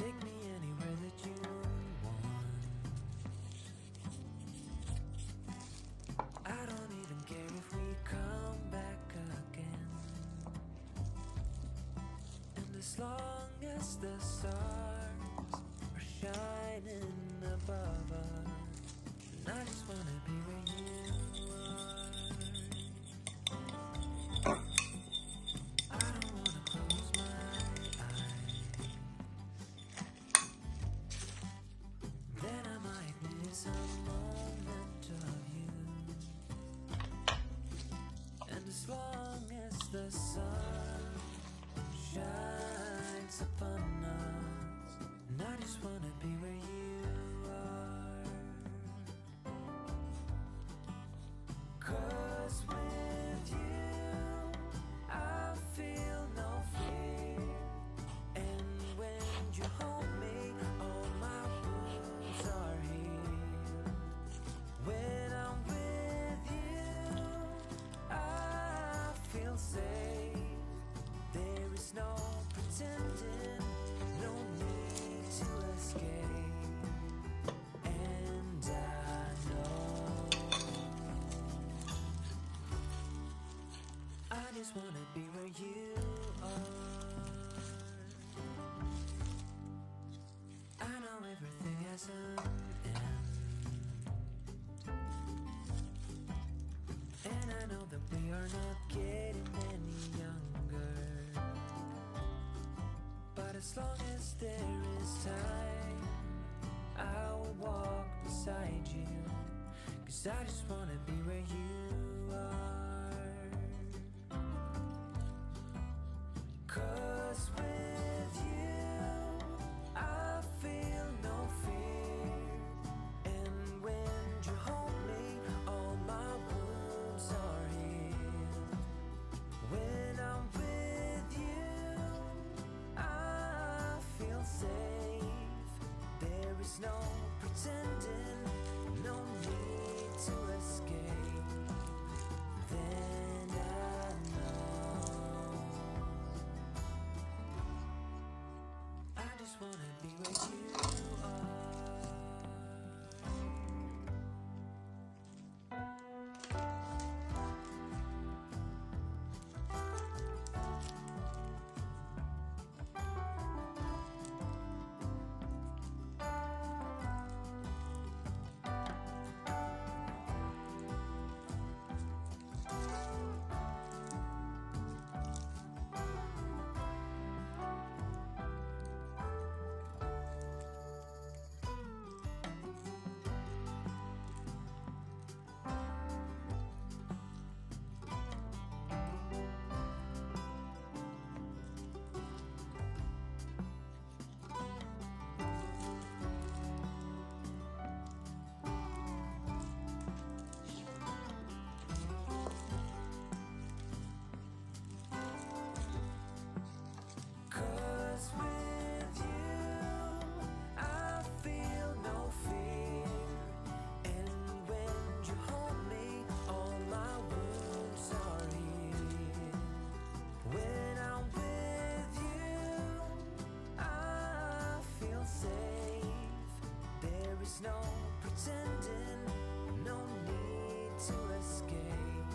take me anywhere that you want. I don't even care if we come back again. And as long as the stars are shining above us, and I just wanna be where you are. I don't wanna close my eyes, then I might miss a moment of you. And as long as the sun shines upon us, and I just wanna be where you are. 'Cause with you I feel no fear, and when you hold me, all my wounds are healed. When I'm with you, I feel safe. There is no pretending, no need to escape. And I know I just wanna be where you are. I know everything has an end, and I know that we are not getting any younger. But as long as there is time, I will walk beside you. 'Cause I just wanna be where you are. 'Cause with you I feel no fear, and when you hold me, all my wounds are healed. When I'm with you, I feel safe. There is no pretending, no need to escape. Then I know I just wanna be where you are. No pretending, no need to escape.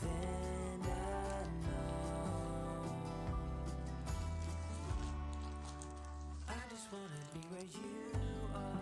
Then I know I just wanna be where you are.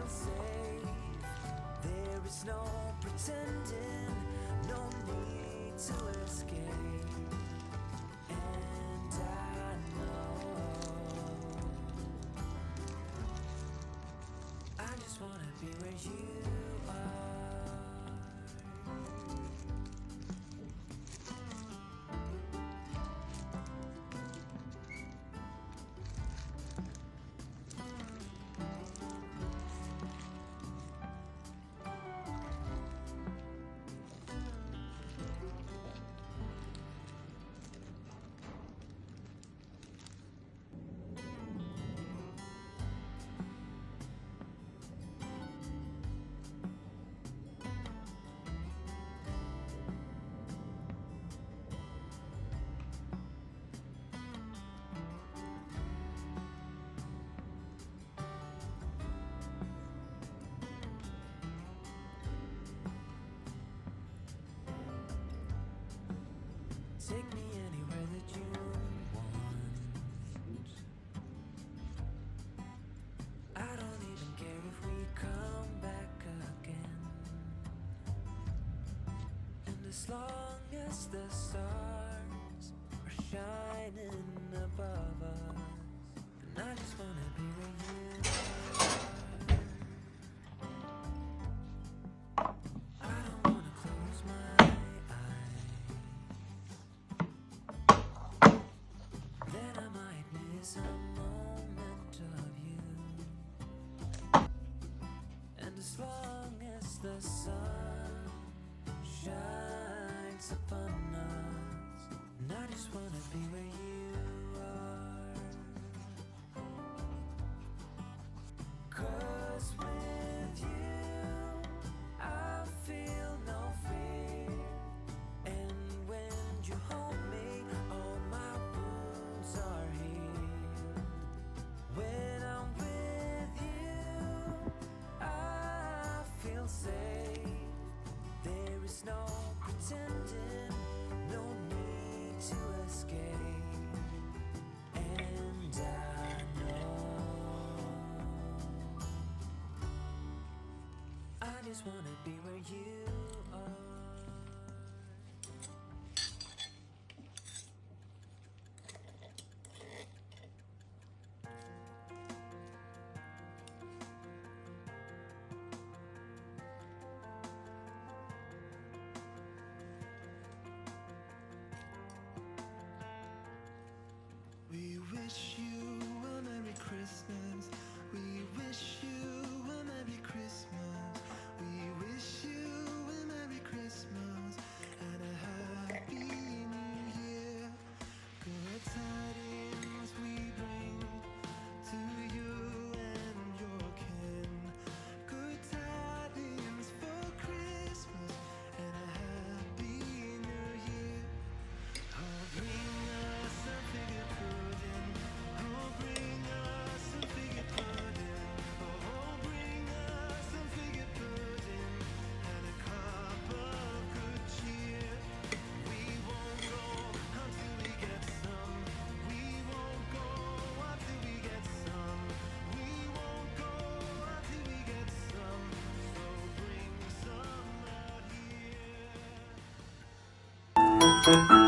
feel safe. There is no pretending, no need to escape. And I know I just wanna be where you are. Take me anywhere that you want. I don't even care if we come back again. And as long as the stars are shining above us, then I just wanna be where you are. I don't wanna close my eyes. Then I might miss a moment of you. And as long as the sun shines upon us, and I just wanna be where you are. 'Cause with you I feel no fear. And when you hold me, all my wounds are healed. When I'm with you, I feel safe. There is no pretending, no need to escape. And I know I just wanna be where you are. We wish you a Merry Christmas. We wish you a Merry Christmas. We wish you a Merry Christmas and a Happy New Year. Good tidings we bring to you and your kin. Good tidings for Christmas and a Happy New Year. Oh, bring us some figgy pudding. Oh, bring us some figgy pudding. Oh, bring us some figgy pudding and a cup of good cheer. We won't go until we get some. We won't go until we get some. We won't go until we get some. So bring some out here.